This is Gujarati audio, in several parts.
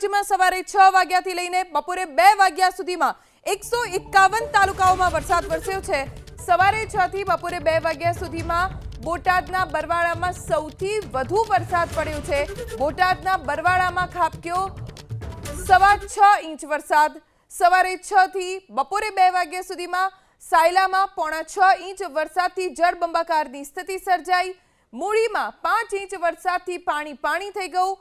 રાજ્યમાં સવારે 6 વાગ્યાથી લઈને બપોરે 2 વાગ્યા સુધીમાં 151 તાલુકાઓમાં વરસાદ વરસ્યો છે। સવારે 6 થી બપોરે 2 વાગ્યા સુધીમાં બોટાદના બરવાડામાં સૌથી વધુ વરસાદ પડ્યો છે। બોટાદના બરવાડામાં ખાબક્યો 6.25 ઇંચ વરસાદ। સવારે 6 થી બપોરે 2 વાગ્યા સુધીમાં સાયલામાં 6.25 ઇંચ વરસાદથી જળબંબાકારની સ્થિતિ સર્જાઈ। મૂળીમાં 5 ઇંચ વરસાદથી પાણી થઈ ગયું।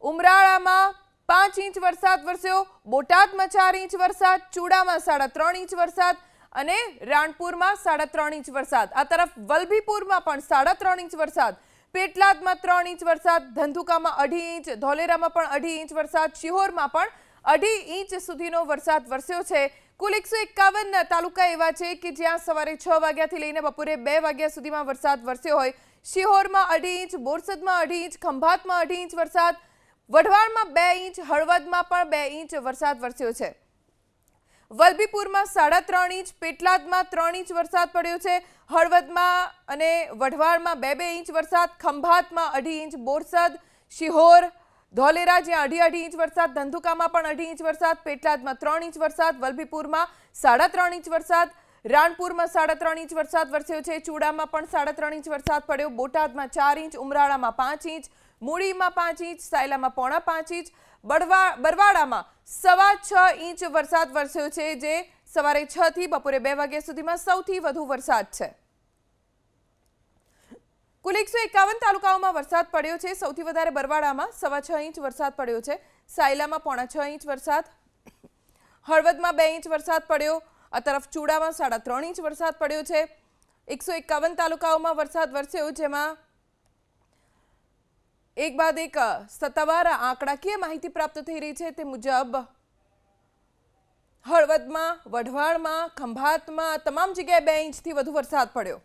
ઉમરાળામાં 5 ઇંચ વરસાદ વરસ્યો। બોટાદમાં 4 ઇંચ વરસાદ, ચૂડામાં 3.5 ઇંચ વરસાદ અને રાણપુરમાં 3.5 ઇંચ વરસાદ। આ તરફ વલભીપુરમાં પણ 3.5 ઇંચ વરસાદ, પેટલાદમાં 3 ઇંચ વરસાદ, ધંધુકામાં 2.5 ઇંચ, ધોલેરામાં પણ 2.5 ઇંચ વરસાદ, શિહોરમાં પણ 2.5 ઇંચ સુધીનો વરસાદ વરસ્યો છે। કુલ 151 તાલુકા એવા છે કે જ્યાં સવારે 6 વાગ્યાથી લઈને બપોરે 2 વાગ્યા સુધીમાં વરસાદ વરસ્યો હોય। શિહોરમાં 2.5 ઇંચ, બોરસદમાં 2.5 ઇંચ, ખંભાતમાં 2.5 ઇંચ વરસાદ, વઢવાણમાં 2 ઇંચ, હળવદમાં પણ 2 ઇંચ વરસાદ વરસ્યો છે। વલભીપુરમાં 3.5 ઇંચ, પેટલાદમાં 3 ઇંચ વરસાદ પડ્યો છે। હળવદમાં અને વઢવાણમાં 2 ઇંચ વરસાદ, ખંભાતમાં 2.5 ઇંચ, બોરસદ, શિહોર, ધોલેરા જ્યાં 2.5 ઇંચ વરસાદ, ધંધુકામાં પણ 2.5 ઇંચ વરસાદ, પેટલાદમાં 3 ઇંચ વરસાદ, વલભીપુરમાં 3.5 ઇંચ વરસાદ, રાણપુરમાં 3.5 ઇંચ વરસાદ વરસ્યો છે। ચૂડામાં પણ 3.5 ઇંચ વરસાદ પડ્યો। બોટાદમાં 4 ઇંચ, ઉમરાળામાં 5 ઇંચ, મૂળીમાં 5 ઇંચ, સાયલામાં 4.5 ઇંચ, બરવાડામાં 6.25 ઇંચ વરસાદ વરસ્યો છે, જે સવારે 6 થી બપોરે 2 વાગ્યા સુધીમાં સૌથી વધુ વરસાદ છે। કુલ 151 તાલુકાઓમાં વરસાદ પડ્યો છે। સૌથી વધારે બરવાડામાં 6.25 ઇંચ વરસાદ પડ્યો છે। સાયલામાં 6.25 ઇંચ વરસાદ, હળવદમાં 2 ઇંચ વરસાદ પડ્યો। આ તરફ ચૂડામાં 3.5 ઇંચ વરસાદ પડ્યો છે। 151 તાલુકાઓમાં વરસાદ વરસ્યો, જેમાં એક બાદ એક સત્તાવાર આંકડાકીય માહિતી પ્રાપ્ત થઈ રહી છે। તે મુજબ હળવદમાં, વઢવાણમાં, ખંભાતમાં તમામ જગ્યાએ 2 ઇંચથી વધુ વરસાદ પડ્યો।